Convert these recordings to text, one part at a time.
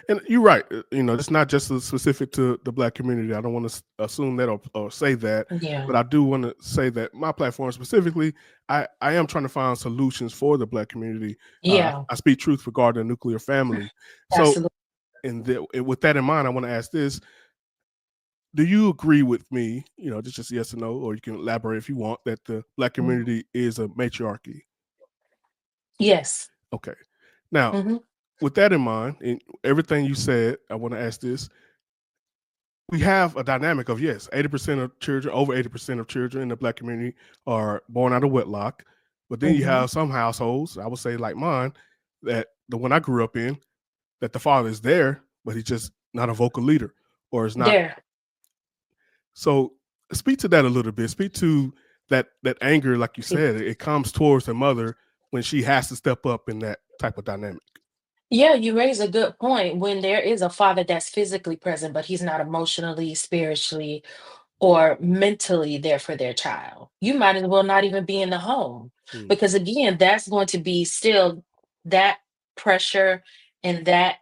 And you're right. It's not just specific to the Black community. I don't want to assume that or say that, Yeah. but I do want to say that my platform specifically, I am trying to find solutions for the Black community. Yeah. I speak truth regarding the nuclear family. So, Absolutely. and with that in mind, I want to ask this: do you agree with me? Just yes or no, or you can elaborate if you want, that the Black Mhm. community is a matriarchy. Yes. Okay. Now, Hmm. with that in mind, and everything you said, I want to ask this: we have a dynamic of, yes, 80% of children, over 80% of children in the Black community are born out of wedlock. But then you Hmm. have some households, I would say like mine, that the one I grew up in, that the father is there, but he's just not a vocal leader or is not. There. So speak to that a little bit. Speak to that anger, like you said, it comes towards the mother when she has to step up in that type of dynamic. Yeah, you raise a good point. When there is a father that's physically present, but he's not emotionally, spiritually, or mentally there for their child, you might as well not even be in the home. Mm, Because again, that's going to be still that pressure and that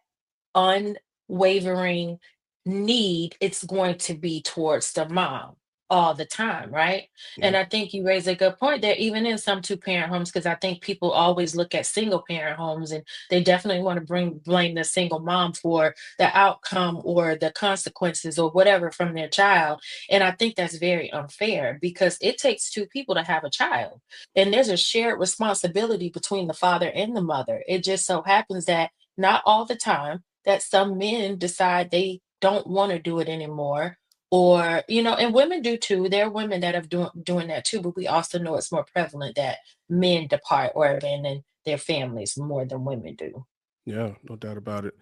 unwavering need, it's going to be towards the mom all the time, right? yeah. And I think you raise a good point there, even in some two-parent homes, because I think people always look at single-parent homes and they definitely want to blame the single mom for the outcome or the consequences or whatever from their child. And I think that's very unfair because it takes two people to have a child. And there's a shared responsibility between the father and the mother. It just so happens that not all the time that some men decide they don't want to do it anymore, or and women do too. There are women that are doing that too, but we also know it's more prevalent that men depart or abandon their families more than women do. Yeah, no doubt about it.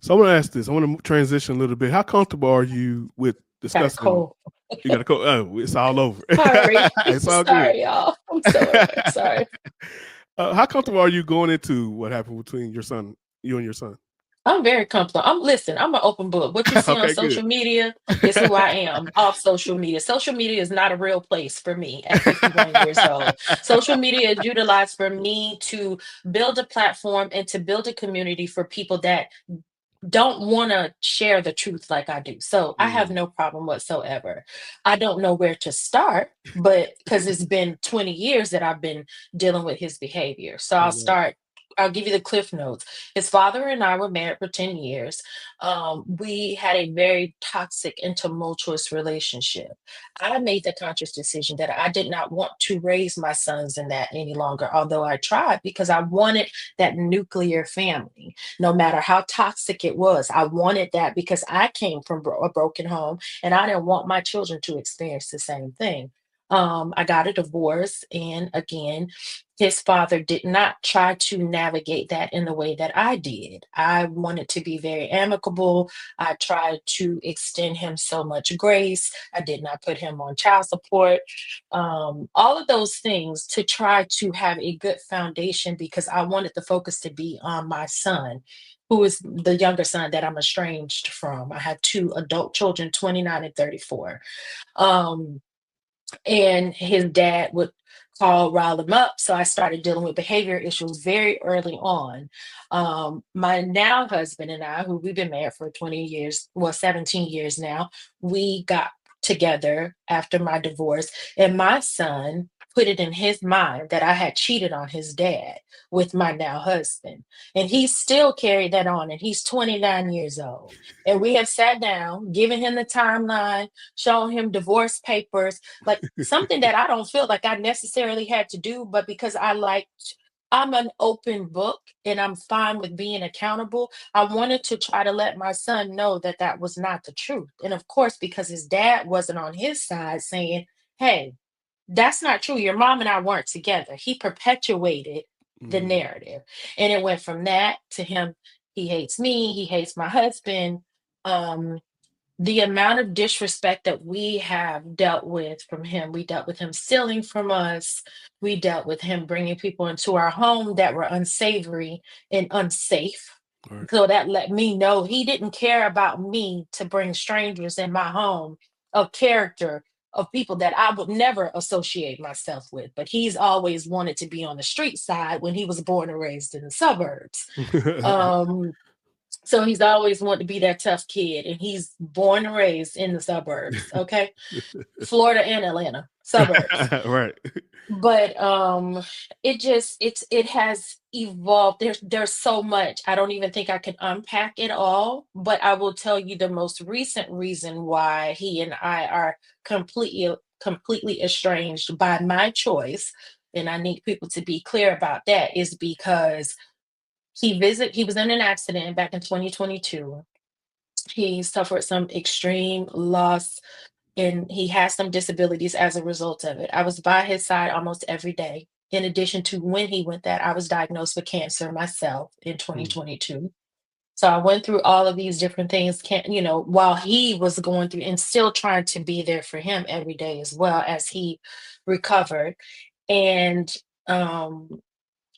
So I want to ask this. I want to transition a little bit. How comfortable are you with Got a discussing? cold. You got to go. Oh, it's all over. Sorry. It's all good. Sorry, y'all. I'm sorry. How comfortable are you going into what happened between you and your son? I'm very comfortable. I'm an open book. What you see on Okay, good. social media is who I am off social media. Social media is not a real place for me at 51 years old. Social media is utilized for me to build a platform and to build a community for people that don't want to share the truth like I do. So I have Mm, no problem whatsoever. I don't know where to start, but because it's been 20 years that I've been dealing with his behavior. So no doubt. I'll give you the cliff notes. His father and I were married for 10 years. We had a very toxic and tumultuous relationship. I made the conscious decision that I did not want to raise my sons in that any longer, although I tried because I wanted that nuclear family no matter how toxic it was. I wanted that because I came from a broken home and I didn't want my children to experience the same thing. I got a divorce, and again, his father did not try to navigate that in the way that I did. I wanted to be very amicable. I tried to extend him so much grace. I did not put him on child support. All of those things to try to have a good foundation because I wanted the focus to be on my son, who is the younger son that I'm estranged from. I have two adult children, 29 and 34. Um, and his dad would call, rile him up. So I started dealing with behavior issues very early on. My now husband and I, who we've been married for 20 years, well, 17 years now, we got together after my divorce, and my son put it in his mind that I had cheated on his dad with my now husband. And he still carried that on, and he's 29 years old. And we have sat down, given him the timeline, shown him divorce papers, like something that I don't feel like I necessarily had to do, but because I'm an open book and I'm fine with being accountable. I wanted to try to let my son know that that was not the truth. And of course, because his dad wasn't on his side saying, hey, that's not true. Your mom and I weren't together. He perpetuated the Mm, narrative. And it went from that to him, he hates me, he hates my husband. Um, the amount of disrespect that we have dealt with from him, we dealt with him stealing from us, we dealt with him bringing people into our home that were unsavory and unsafe. right. So that let me know he didn't care about me to bring strangers in my home of character, of people that I would never associate myself with. But he's always wanted to be on the street side when he was born and raised in the suburbs. Um, So he's always wanted to be that tough kid, and he's born and raised in the suburbs. Okay, Florida and Atlanta suburbs. Right. But it has evolved. There's so much. I don't even think I can unpack it all, but I will tell you the most recent reason why he and I are completely estranged by my choice, and I need people to be clear about that, is because he was in an accident back in 2022. He suffered some extreme loss, and he has some disabilities as a result of it. I was by his side almost every day. In addition to, when he went that, I was diagnosed with cancer myself in Mm. 2022. So I went through all of these different things, while he was going through, and still trying to be there for him every day as well as he recovered. And um,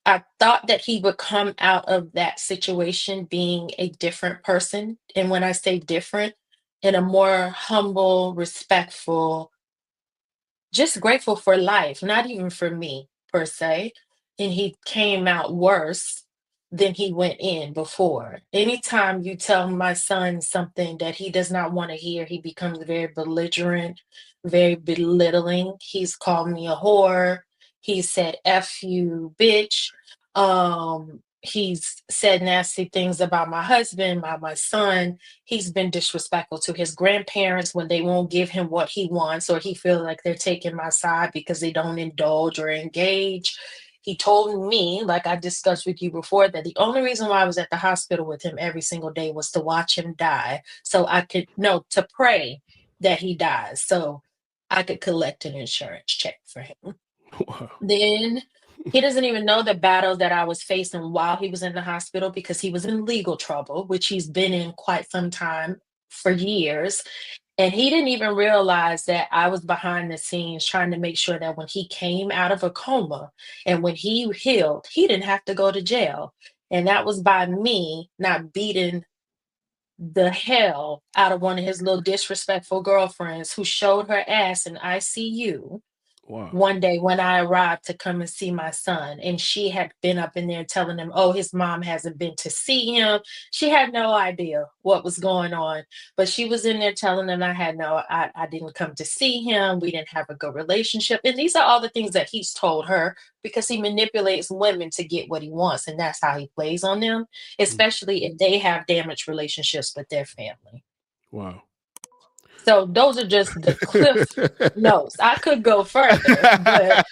I thought that he would come out of that situation being a different person. And when I say different, in a more humble, respectful, just grateful for life, not even for me per se. And he came out worse than he went in before. Anytime you tell my son something that he does not want to hear, he becomes very belligerent, very belittling. He's called me a whore. He said, F you, bitch. He's said nasty things about my husband, my son. He's been disrespectful to his grandparents when they won't give him what he wants, or he feels like they're taking my side because they don't indulge or engage. He told me, like I discussed with you before, that the only reason why I was at the hospital with him every single day was to watch him die, so I could, no, to pray that he dies, so I could collect an insurance check for him. Wow. Then he doesn't even know the battle that I was facing while he was in the hospital, because he was in legal trouble, which he's been in quite some time, for years. And he didn't even realize that I was behind the scenes trying to make sure that when he came out of a coma and when he healed, he didn't have to go to jail. And that was by me not beating the hell out of one of his little disrespectful girlfriends who showed her ass in ICU Wow. one day when I arrived to come and see my son. And she had been up in there telling him, oh, his mom hasn't been to see him. She had no idea what was going on, but she was in there telling him I didn't come to see him. We didn't have a good relationship. And these are all the things that he's told her, because he manipulates women to get what he wants. And that's how he plays on them, Mm. especially if they have damaged relationships with their family. Wow. So those are just the cliff notes. I could go further, but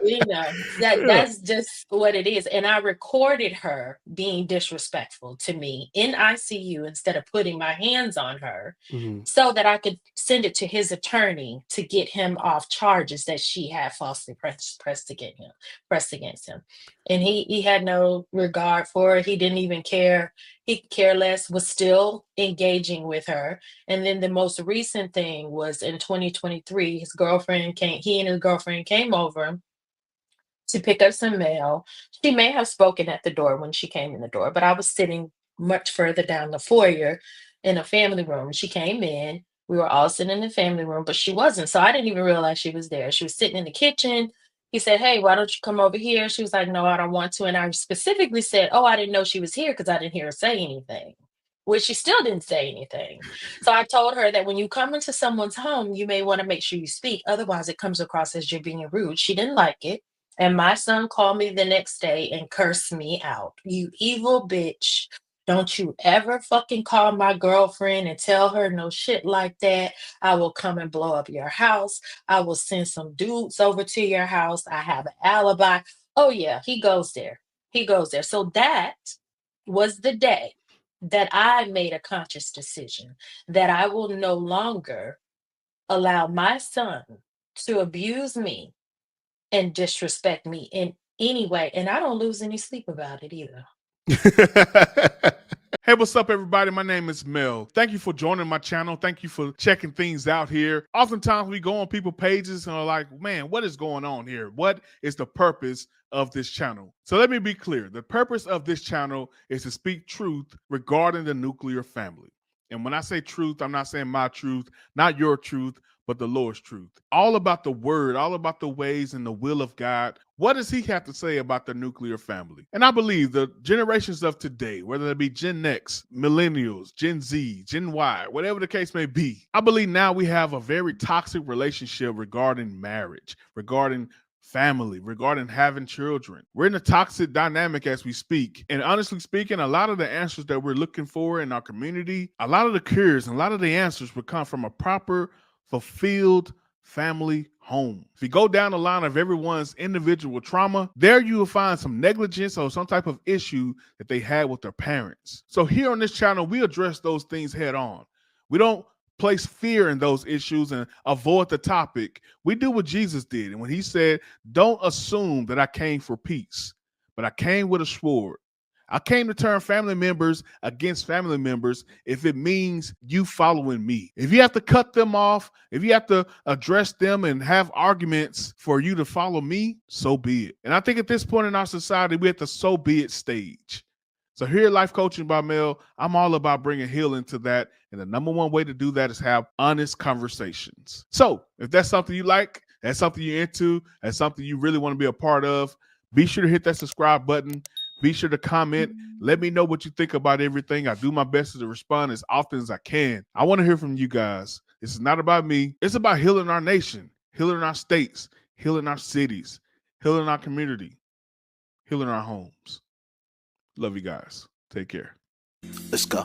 Yeah. that's just what it is. And I recorded her being disrespectful to me in ICU instead of putting my hands on her, Mhm. so that I could send it to his attorney to get him off charges that she had falsely pressed against him. And he had no regard for it. He didn't even care. He could care less, was still engaging with her. And then the most recent thing was in 2023, he and his girlfriend came over to pick up some mail. She may have spoken at the door when she came in the door, but I was sitting much further down the foyer in a family room. She came in. We were all sitting in the family room, but she wasn't. So I didn't even realize she was there. She was sitting in the kitchen. He said, hey, why don't you come over here? She was like, no, I don't want to. And I specifically said, oh, I didn't know she was here because I didn't hear her say anything, which she still didn't say anything. So I told her that when you come into someone's home, you may want to make sure you speak. Otherwise, it comes across as you're being rude. She didn't like it. And my son called me the next day and cursed me out. You evil bitch. Don't you ever fucking call my girlfriend and tell her no shit like that. I will come and blow up your house. I will send some dudes over to your house. I have an alibi. Oh, yeah, he goes there. He goes there. So that was the day that I made a conscious decision that I will no longer allow my son to abuse me and disrespect me in any way. And I don't lose any sleep about it either. Hey, what's up, everybody? My name is Mel. Thank you for joining my channel. Thank you for checking things out here. Oftentimes, we go on people's pages and are like, man, what is going on here? What is the purpose of this channel? So let me be clear. The purpose of this channel is to speak truth regarding the nuclear family. And when I say truth, I'm not saying my truth, not your truth, but the Lord's truth. All about the word, all about the ways and the will of God. What does he have to say about the nuclear family? And I believe the generations of today, whether it be Gen X, millennials, Gen Z, Gen Y, whatever the case may be, I believe now we have a very toxic relationship regarding marriage, regarding family, regarding having children. We're in a toxic dynamic as we speak. And honestly speaking, a lot of the answers that we're looking for in our community, a lot of the cures and a lot of the answers would come from a proper, fulfilled family home. If you go down the line of everyone's individual trauma, there you will find some negligence or some type of issue that they had with their parents. So here on this channel, we address those things head on. We don't place fear in those issues and avoid the topic. We do what Jesus did. And when he said, don't assume that I came for peace, but I came with a sword. I came to turn family members against family members if it means you following me. If you have to cut them off, if you have to address them and have arguments for you to follow me, so be it. And I think at this point in our society, we're at the so be it stage. So here at Life Coaching by Mel, I'm all about bringing healing to that. And the number one way to do that is have honest conversations. So if that's something you like, that's something you're into, that's something you really want to be a part of, be sure to hit that subscribe button. Be sure to comment. Let me know what you think about everything. I do my best to respond as often as I can. I want to hear from you guys. This is not about me. It's about healing our nation, healing our states, healing our cities, healing our community, healing our homes. Love you guys. Take care. Let's go.